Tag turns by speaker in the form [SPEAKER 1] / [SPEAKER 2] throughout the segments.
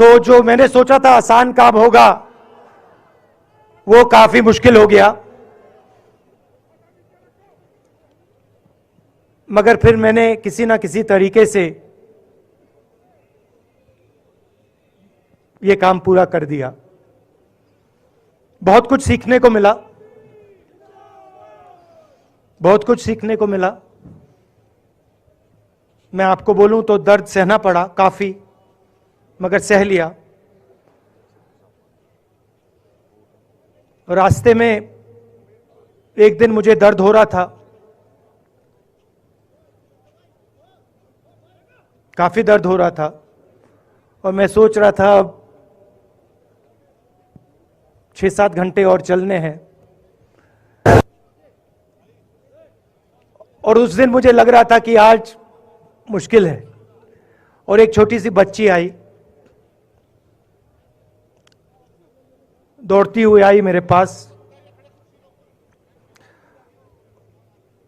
[SPEAKER 1] तो जो मैंने सोचा था आसान काम होगा वो काफी मुश्किल हो गया। मगर फिर मैंने किसी ना किसी तरीके से ये काम पूरा कर दिया। बहुत कुछ सीखने को मिला, बहुत कुछ सीखने को मिला। मैं आपको बोलूं तो दर्द सहना पड़ा काफी, मगर सह लिया। रास्ते में एक दिन मुझे दर्द हो रहा था, काफी दर्द हो रहा था, और मैं सोच रहा था अब 6-7 घंटे और चलने हैं। और उस दिन मुझे लग रहा था कि आज मुश्किल है। और एक छोटी सी बच्ची आई, दौड़ती हुई आई मेरे पास,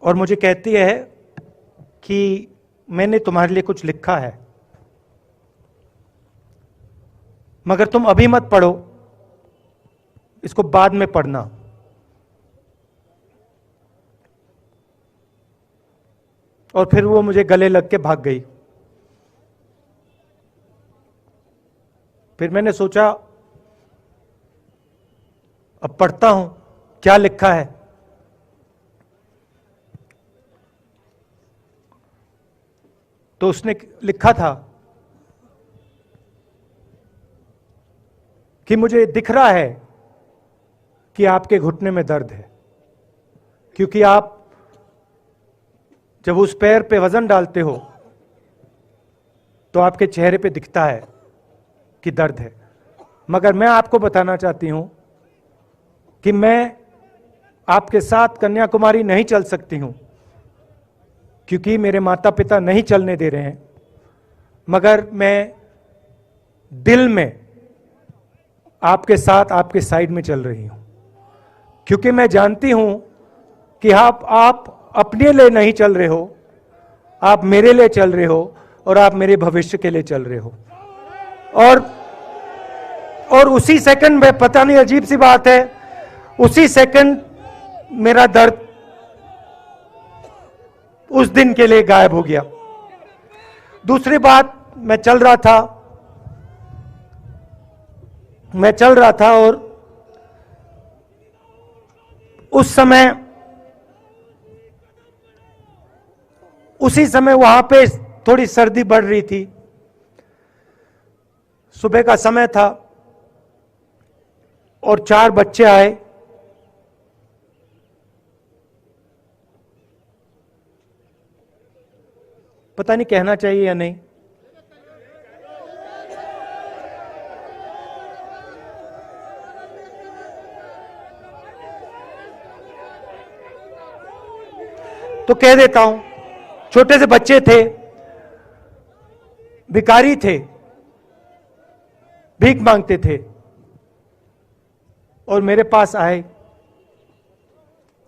[SPEAKER 1] और मुझे कहती है कि मैंने तुम्हारे लिए कुछ लिखा है, मगर तुम अभी मत पढ़ो, इसको बाद में पढ़ना। और फिर वो मुझे गले लग के भाग गई। फिर मैंने सोचा अब पढ़ता हूं क्या लिखा है। तो उसने लिखा था कि मुझे दिख रहा है कि आपके घुटने में दर्द है, क्योंकि आप जब उस पैर पे वजन डालते हो तो आपके चेहरे पे दिखता है कि दर्द है। मगर मैं आपको बताना चाहती हूं कि मैं आपके साथ कन्याकुमारी नहीं चल सकती हूं, क्योंकि मेरे माता पिता नहीं चलने दे रहे हैं। मगर मैं दिल में आपके साथ, आपके साइड में चल रही हूं, क्योंकि मैं जानती हूं कि आप अपने लिए नहीं चल रहे हो, आप मेरे लिए चल रहे हो, और आप मेरे भविष्य के लिए चल रहे हो। और उसी सेकंड में, पता नहीं अजीब सी बात है, उसी सेकंड मेरा दर्द उस दिन के लिए गायब हो गया। दूसरी बात, मैं चल रहा था और उसी समय वहां पे थोड़ी सर्दी बढ़ रही थी। सुबह का समय था और 4 बच्चे आए। पता नहीं कहना चाहिए या नहीं। तो कह देता हूं, छोटे से बच्चे थे, भिखारी थे, भीख मांगते थे, और मेरे पास आए।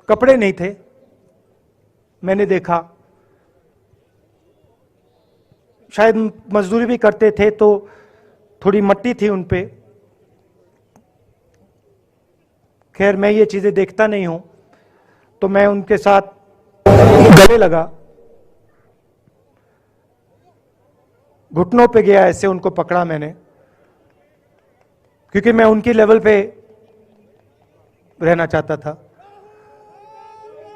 [SPEAKER 1] कपड़े नहीं थे, मैंने देखा, शायद मजदूरी भी करते थे तो थोड़ी मट्टी थी उन पे। खैर, मैं ये चीजें देखता नहीं हूं, तो मैं उनके साथ गले लगा, घुटनों पे गया, ऐसे उनको पकड़ा मैंने, क्योंकि मैं उनकी लेवल पे रहना चाहता था।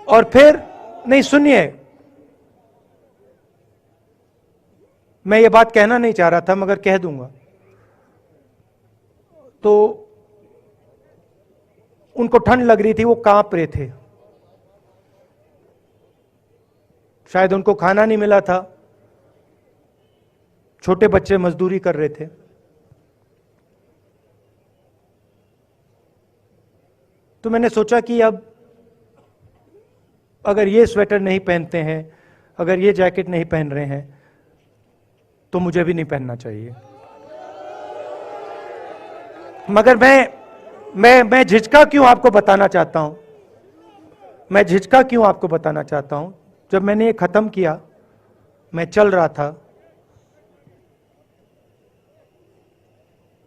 [SPEAKER 1] और फिर, नहीं सुनिए, मैं ये बात कहना नहीं चाह रहा था, मगर कह दूंगा। तो उनको ठंड लग रही थी, वो कांप रहे थे, शायद उनको खाना नहीं मिला था, छोटे बच्चे मजदूरी कर रहे थे। तो मैंने सोचा कि अब अगर ये स्वेटर नहीं पहनते हैं, अगर ये जैकेट नहीं पहन रहे हैं, तो मुझे भी नहीं पहनना चाहिए। मगर मैं झिझका क्यों आपको बताना चाहता हूं, मैं झिझका क्यों आपको बताना चाहता हूं। जब मैंने ये खत्म किया, मैं चल रहा था,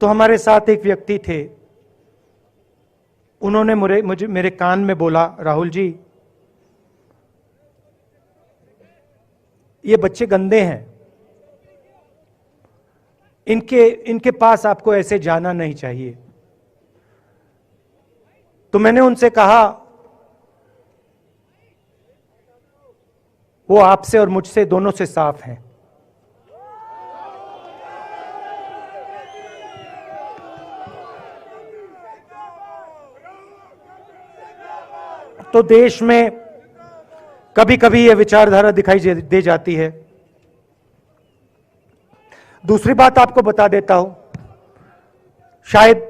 [SPEAKER 1] तो हमारे साथ एक व्यक्ति थे, उन्होंने मेरे कान में बोला, राहुल जी, ये बच्चे गंदे हैं, इनके पास आपको ऐसे जाना नहीं चाहिए। तो मैंने उनसे कहा, वो आपसे और मुझसे दोनों से साफ हैं। तो देश में कभी कभी यह विचारधारा दिखाई दे जाती है। दूसरी बात आपको बता देता हूं, शायद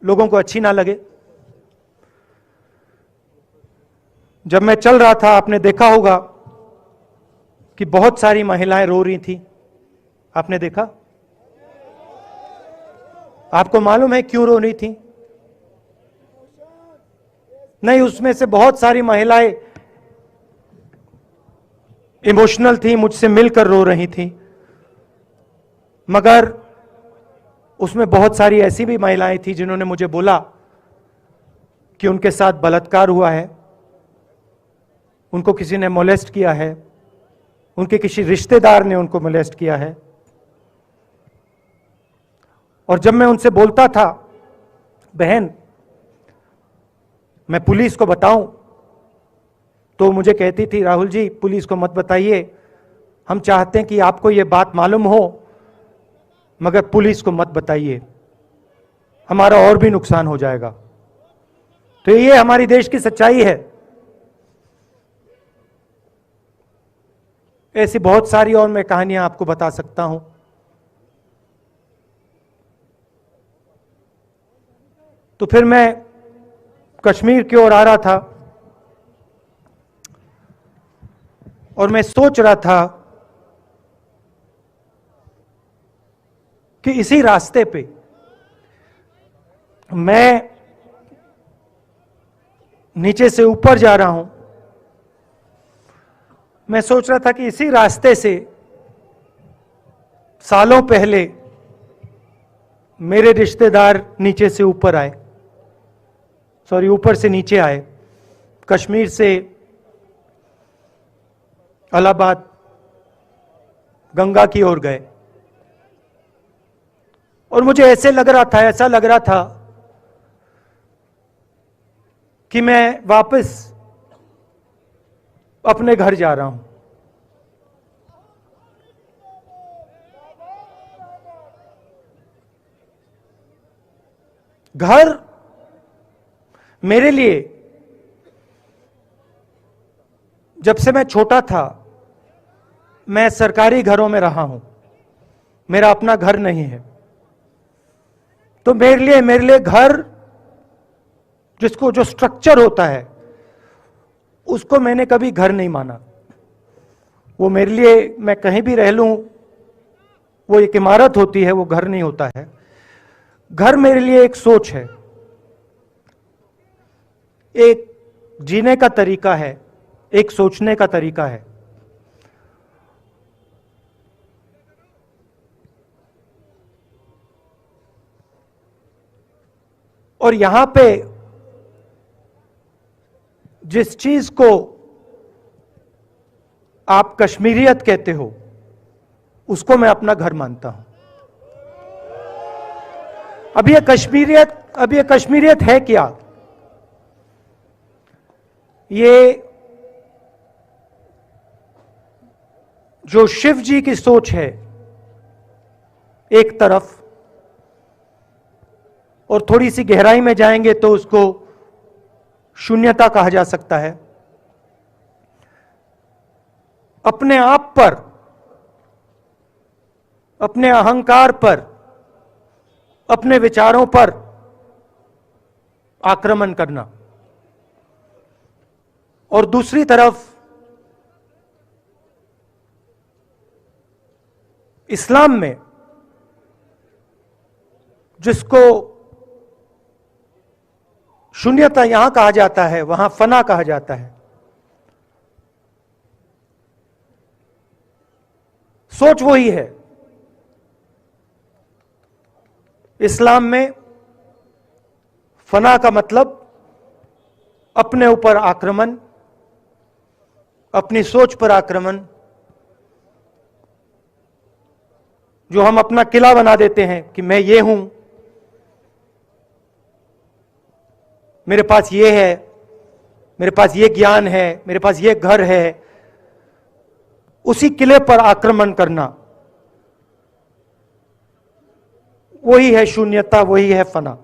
[SPEAKER 1] लोगों को अच्छी ना लगे। जब मैं चल रहा था, आपने देखा होगा कि बहुत सारी महिलाएं रो रही थी। आपने देखा? आपको मालूम है क्यों रो रही थी? नहीं, उसमें से बहुत सारी महिलाएं इमोशनल थी, मुझसे मिलकर रो रही थी, मगर उसमें बहुत सारी ऐसी भी महिलाएं थी जिन्होंने मुझे बोला कि उनके साथ बलात्कार हुआ है, उनको किसी ने मोलेस्ट किया है, उनके किसी रिश्तेदार ने उनको मोलेस्ट किया है। और जब मैं उनसे बोलता था, बहन मैं पुलिस को बताऊं, तो मुझे कहती थी, राहुल जी पुलिस को मत बताइए, हम चाहते हैं कि आपको यह बात मालूम हो, मगर पुलिस को मत बताइए, हमारा और भी नुकसान हो जाएगा। तो ये हमारी देश की सच्चाई है। ऐसी बहुत सारी और मैं कहानियां आपको बता सकता हूं। तो फिर मैं कश्मीर की ओर आ रहा था और मैं सोच रहा था कि इसी रास्ते पे मैं नीचे से ऊपर जा रहा हूं। मैं सोच रहा था कि इसी रास्ते से सालों पहले मेरे रिश्तेदार नीचे से ऊपर आए, सॉरी ऊपर से नीचे आए, कश्मीर से इलाहाबाद गंगा की ओर गए। और मुझे ऐसा लग रहा था कि मैं वापस अपने घर जा रहा हूं। घर मेरे लिए, जब से मैं छोटा था, मैं सरकारी घरों में रहा हूं, मेरा अपना घर नहीं है। तो मेरे लिए घर, जिसको जो स्ट्रक्चर होता है, उसको मैंने कभी घर नहीं माना। वो मेरे लिए, मैं कहीं भी रह लूं, वो एक इमारत होती है, वो घर नहीं होता है। घर मेरे लिए एक सोच है, एक जीने का तरीका है, एक सोचने का तरीका है। और यहां पे जिस चीज को आप कश्मीरियत कहते हो, उसको मैं अपना घर मानता हूं। अब ये कश्मीरियत है क्या? ये जो शिव जी की सोच है एक तरफ, और थोड़ी सी गहराई में जाएंगे तो उसको शून्यता कहा जा सकता है। अपने आप पर, अपने अहंकार पर, अपने विचारों पर आक्रमण करना, और दूसरी तरफ इस्लाम में जिसको शून्यता यहां कहा जाता है, वहां फना कहा जाता है। सोच वही है। इस्लाम में फना का मतलब अपने ऊपर आक्रमण, अपनी सोच पर आक्रमण, जो हम अपना किला बना देते हैं कि मैं ये हूं, मेरे पास ये है, मेरे पास ये ज्ञान है, मेरे पास ये घर है, उसी किले पर आक्रमण करना, वही है शून्यता, वही है फना।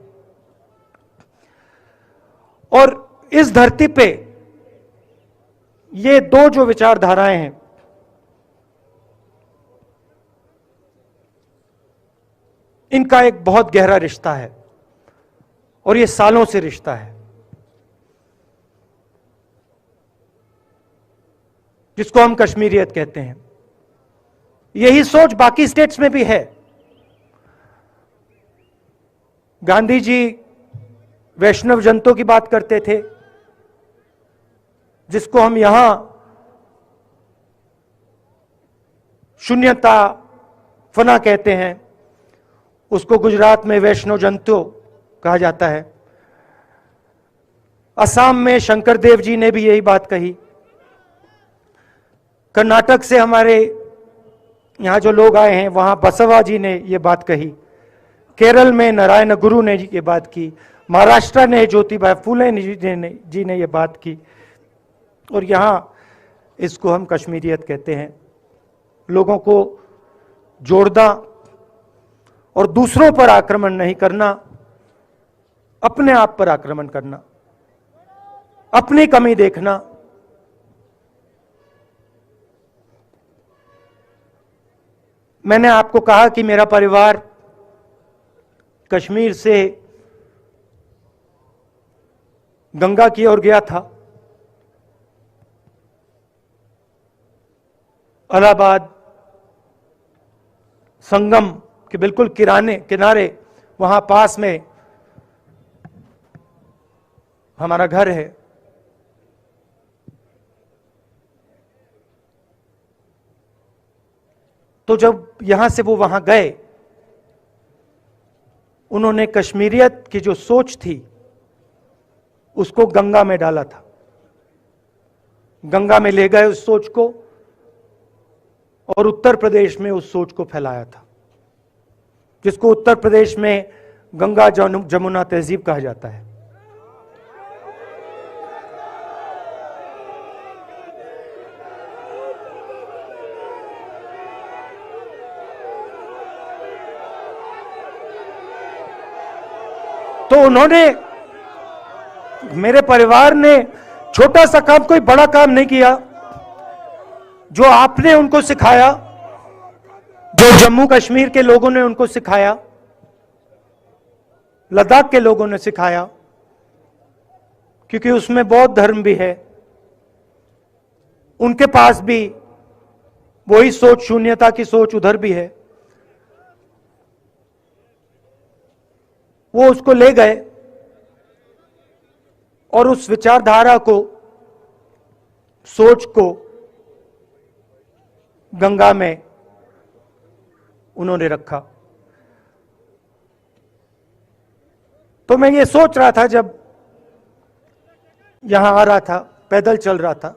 [SPEAKER 1] और इस धरती पे ये दो जो विचारधाराएं हैं, इनका एक बहुत गहरा रिश्ता है और ये सालों से रिश्ता है, जिसको हम कश्मीरियत कहते हैं। यही सोच बाकी स्टेट्स में भी है। गांधी जी वैष्णव जनतों की बात करते थे, जिसको हम यहां शून्यता, फना कहते हैं, उसको गुजरात में वैष्णव जनतो कहा जाता है। असम में शंकर देव जी ने भी यही बात कही। कर्नाटक से हमारे यहां जो लोग आए हैं, वहां बसवा जी ने यह बात कही। केरल में नारायण गुरु ने ये बात की। महाराष्ट्र ने ज्योतिबा फुले जी ने ये बात की। और यहां इसको हम कश्मीरियत कहते हैं। लोगों को जोड़ना और दूसरों पर आक्रमण नहीं करना, अपने आप पर आक्रमण करना, अपनी कमी देखना। मैंने आपको कहा कि मेरा परिवार कश्मीर से गंगा की ओर गया था। इलाहाबाद संगम के बिल्कुल किनारे वहां पास में हमारा घर है। तो जब यहां से वो वहां गए, उन्होंने कश्मीरियत की जो सोच थी उसको गंगा में डाला था। गंगा में ले गए उस सोच को और उत्तर प्रदेश में उस सोच को फैलाया था, जिसको उत्तर प्रदेश में गंगा जमुना तहजीब कहा जाता है। तो उन्होंने, मेरे परिवार ने छोटा सा काम, कोई बड़ा काम नहीं किया। जो आपने उनको सिखाया, जो जम्मू कश्मीर के लोगों ने उनको सिखाया, लद्दाख के लोगों ने सिखाया, क्योंकि उसमें बौद्ध धर्म भी है, उनके पास भी वही सोच, शून्यता की सोच उधर भी है। वो उसको ले गए और उस विचारधारा को, सोच को गंगा में उन्होंने रखा। तो मैं ये सोच रहा था, जब यहां आ रहा था, पैदल चल रहा था,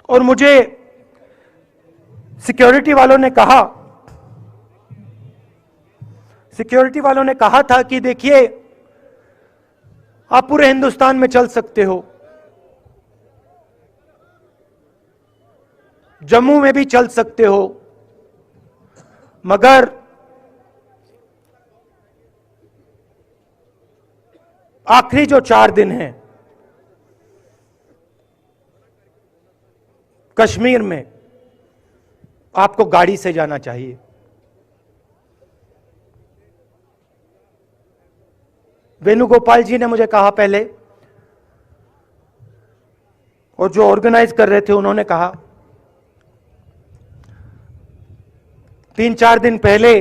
[SPEAKER 1] और मुझे सिक्योरिटी वालों ने कहा था कि देखिए, आप पूरे हिंदुस्तान में चल सकते हो, जम्मू में भी चल सकते हो, मगर आखिरी जो 4 दिन हैं कश्मीर में, आपको गाड़ी से जाना चाहिए। वेणुगोपाल जी ने मुझे कहा पहले, और जो ऑर्गेनाइज कर रहे थे उन्होंने कहा। 3-4 दिन पहले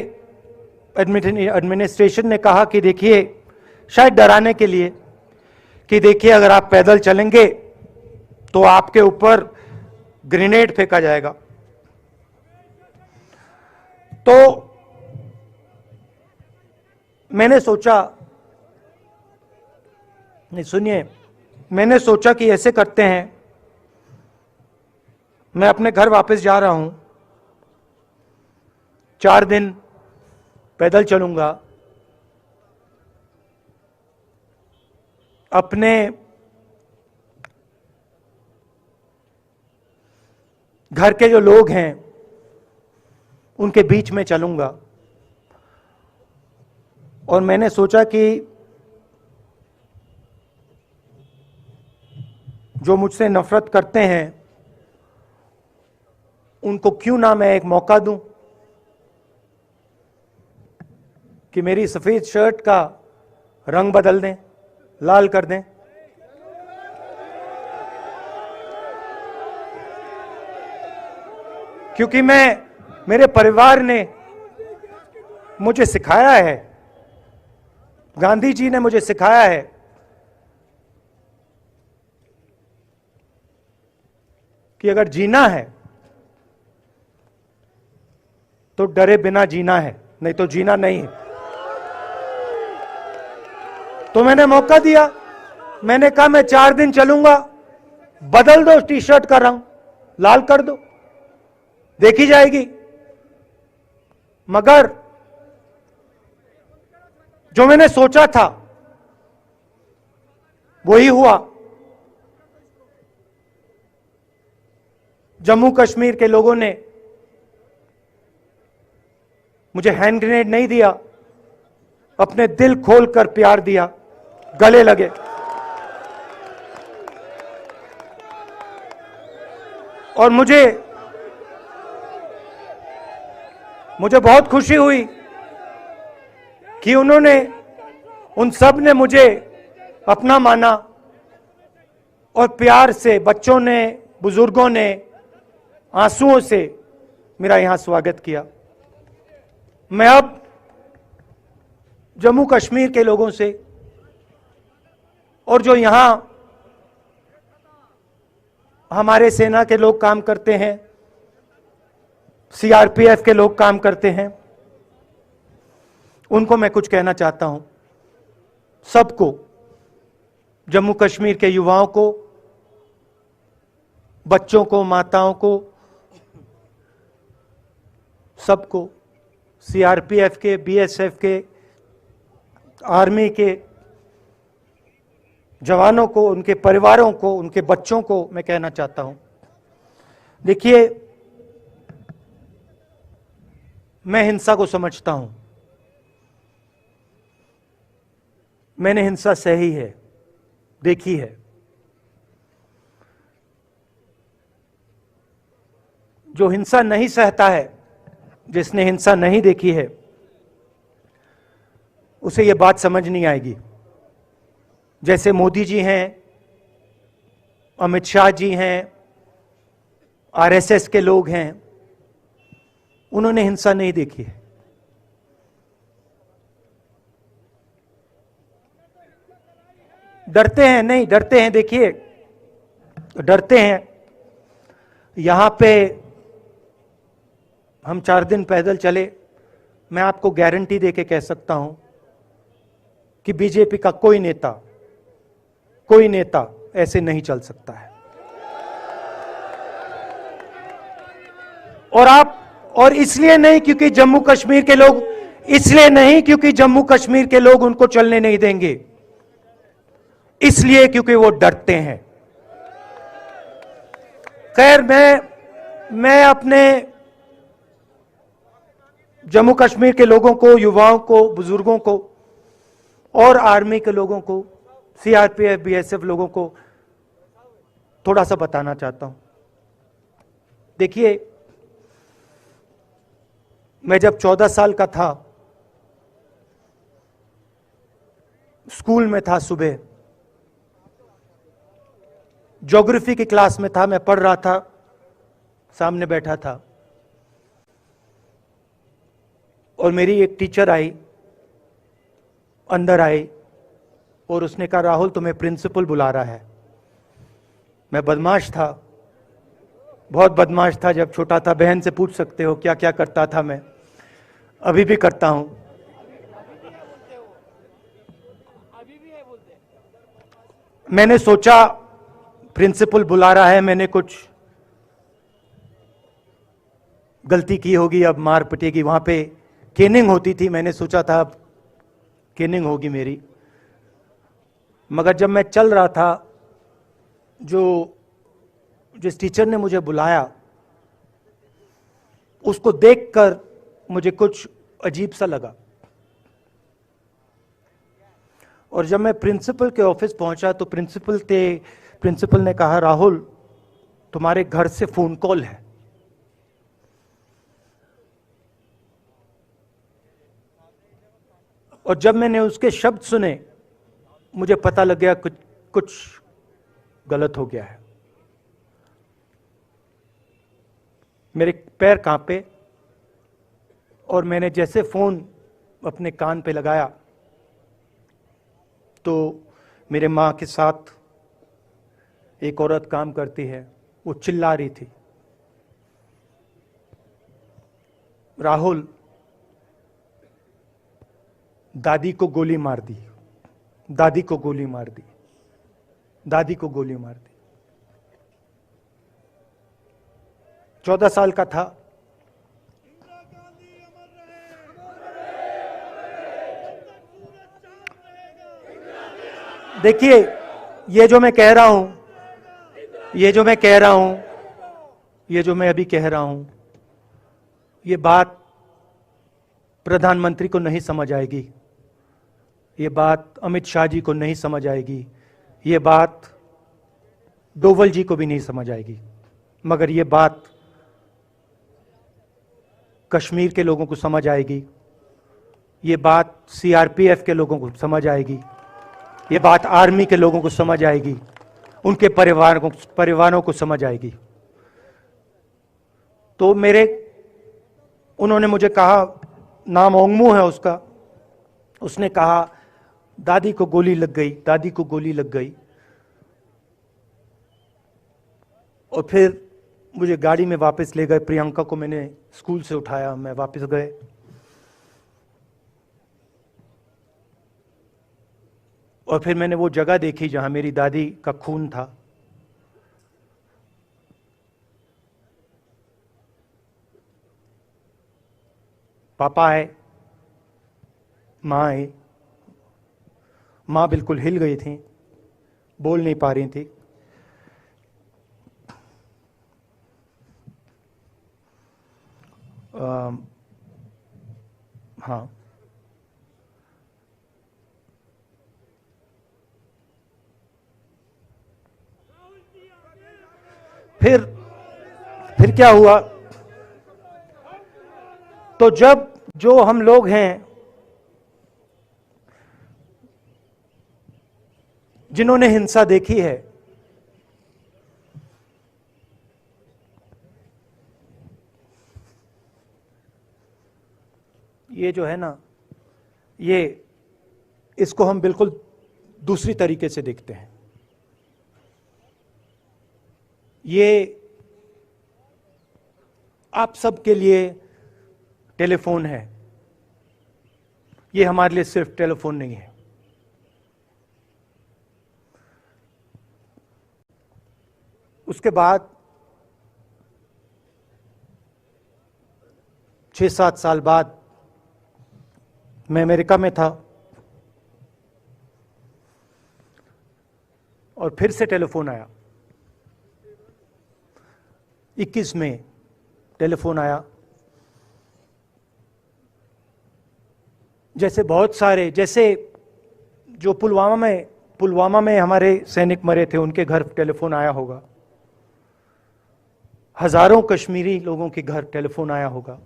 [SPEAKER 1] एडमिनिस्ट्रेशन ने कहा कि देखिए, शायद डराने के लिए, कि देखिए अगर आप पैदल चलेंगे तो आपके ऊपर ग्रेनेड फेंका जाएगा। तो मैंने सोचा, नहीं सुनिए, मैंने सोचा कि ऐसे करते हैं, मैं अपने घर वापस जा रहा हूं, 4 दिन पैदल चलूंगा, अपने घर के जो लोग हैं उनके बीच में चलूंगा। और मैंने सोचा कि जो मुझसे नफरत करते हैं उनको क्यों ना मैं एक मौका दूं कि मेरी सफेद शर्ट का रंग बदल दें, लाल कर दें। क्योंकि मेरे परिवार ने मुझे सिखाया है, गांधी जी ने मुझे सिखाया है कि अगर जीना है तो डरे बिना जीना है, नहीं तो जीना नहीं है। तो मैंने मौका दिया, मैंने कहा मैं 4 दिन चलूंगा, बदल दो टी शर्ट का रंग, लाल कर दो, देखी जाएगी। मगर जो मैंने सोचा था वही हुआ। जम्मू कश्मीर के लोगों ने मुझे हैंड ग्रेनेड नहीं दिया, अपने दिल खोलकर प्यार दिया, गले लगे। और मुझे बहुत खुशी हुई कि उन सब ने मुझे अपना माना और प्यार से बच्चों ने, बुजुर्गों ने आंसुओं से मेरा यहां स्वागत किया। मैं अब जम्मू कश्मीर के लोगों से और जो यहां हमारे सेना के लोग काम करते हैं, सीआरपीएफ के लोग काम करते हैं, उनको मैं कुछ कहना चाहता हूं। सबको, जम्मू कश्मीर के युवाओं को, बच्चों को, माताओं को, सबको, सीआरपीएफ के, बीएसएफ के, आर्मी के जवानों को, उनके परिवारों को, उनके बच्चों को मैं कहना चाहता हूं, देखिए मैं हिंसा को समझता हूं, मैंने हिंसा सही है, देखी है। जो हिंसा नहीं सहता है, जिसने हिंसा नहीं देखी है, उसे यह बात समझ नहीं आएगी। जैसे मोदी जी हैं, अमित शाह जी हैं, आरएसएस के लोग हैं, उन्होंने हिंसा नहीं देखी है। डरते हैं, नहीं डरते हैं, देखिए डरते हैं। यहां पे हम 4 दिन पैदल चले, मैं आपको गारंटी देके कह सकता हूं कि बीजेपी का कोई नेता ऐसे नहीं चल सकता है। और इसलिए नहीं क्योंकि जम्मू कश्मीर के लोग, इसलिए नहीं क्योंकि जम्मू कश्मीर के लोग उनको चलने नहीं देंगे, इसलिए क्योंकि वो डरते हैं। खैर, मैं अपने जम्मू कश्मीर के लोगों को, युवाओं को, बुजुर्गों को और आर्मी के लोगों को, सीआरपीएफ, बीएसएफ लोगों को थोड़ा सा बताना चाहता हूं। देखिए, मैं जब 14 साल का था, स्कूल में था, सुबह ज्योग्राफी की क्लास में था, मैं पढ़ रहा था, सामने बैठा था और मेरी एक टीचर आई, अंदर आई और उसने कहा, राहुल तुम्हें प्रिंसिपल बुला रहा है। मैं बदमाश था, बहुत बदमाश था जब छोटा था, बहन से पूछ सकते हो क्या क्या करता था मैं, अभी भी करता हूं। मैंने सोचा प्रिंसिपल बुला रहा है, मैंने कुछ गलती की होगी, अब मार पिटेगी। वहां पे केनिंग होती थी, मैंने सोचा था अब केनिंग होगी मेरी। मगर जब मैं चल रहा था, जिस टीचर ने मुझे बुलाया उसको देखकर मुझे कुछ अजीब सा लगा। और जब मैं प्रिंसिपल के ऑफिस पहुंचा तो प्रिंसिपल ने कहा, राहुल तुम्हारे घर से फोन कॉल है। और जब मैंने उसके शब्द सुने मुझे पता लग गया कुछ गलत हो गया है। मेरे पैर कांपे और मैंने जैसे फोन अपने कान पे लगाया तो मेरे मां के साथ एक औरत काम करती है, वो चिल्ला रही थी, राहुल दादी को गोली मार दी, दादी को गोली मार दी, दादी को गोली मार दी। 14 साल का था। देखिए, ये जो मैं कह रहा हूं, ये जो मैं अभी कह रहा हूं, ये बात प्रधानमंत्री को नहीं समझ आएगी, ये बात अमित शाह जी को नहीं समझ आएगी, ये बात डोवल जी को भी नहीं समझ आएगी, मगर ये बात कश्मीर के लोगों को समझ आएगी, ये बात सीआरपीएफ के लोगों को समझ आएगी, ये बात आर्मी के लोगों को समझ आएगी, उनके परिवारों को समझ आएगी। तो उन्होंने मुझे कहा, नाम ओंगमू है उसका, उसने कहा दादी को गोली लग गई, दादी को गोली लग गई। और फिर मुझे गाड़ी में वापस ले गए, प्रियंका को मैंने स्कूल से उठाया, मैं वापस गए। और फिर मैंने वो जगह देखी जहां मेरी दादी का खून था। पापा आए, मां आई, मां बिल्कुल हिल गई थी, बोल नहीं पा रही थी। हाँ, फिर क्या हुआ, तो जो हम लोग हैं जिन्होंने हिंसा देखी है, ये जो है ना, इसको हम बिल्कुल दूसरी तरीके से देखते हैं। ये आप सबके लिए टेलीफोन है, ये हमारे लिए सिर्फ टेलीफोन नहीं है। उसके बाद 6-7 साल बाद मैं अमेरिका में था और फिर से टेलीफोन आया। 21 में टेलीफोन आया। जैसे बहुत सारे, जैसे जो पुलवामा में हमारे सैनिक मरे थे, उनके घर टेलीफोन आया होगा, हजारों कश्मीरी लोगों के घर टेलीफोन आया होगा,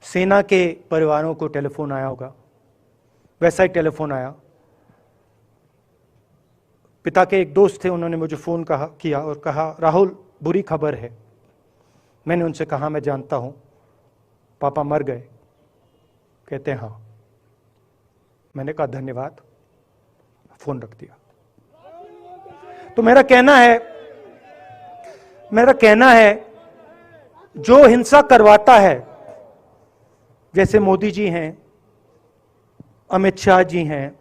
[SPEAKER 1] सेना के परिवारों को टेलीफोन आया होगा, वैसा ही टेलीफोन आया। पिता के एक दोस्त थे, उन्होंने मुझे फोन किया और कहा, राहुल बुरी खबर है। मैंने उनसे कहा, मैं जानता हूं, पापा मर गए। कहते हैं हाँ। मैंने कहा धन्यवाद, फोन रख दिया। तो मेरा कहना है जो हिंसा करवाता है, जैसे मोदी जी हैं, अमित शाह जी हैं,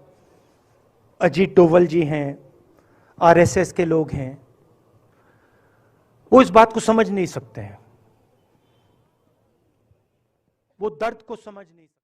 [SPEAKER 1] अजीत डोवल जी हैं, आरएसएस के लोग हैं, वो इस बात को समझ नहीं सकते हैं, वो दर्द को समझ नहीं सकते।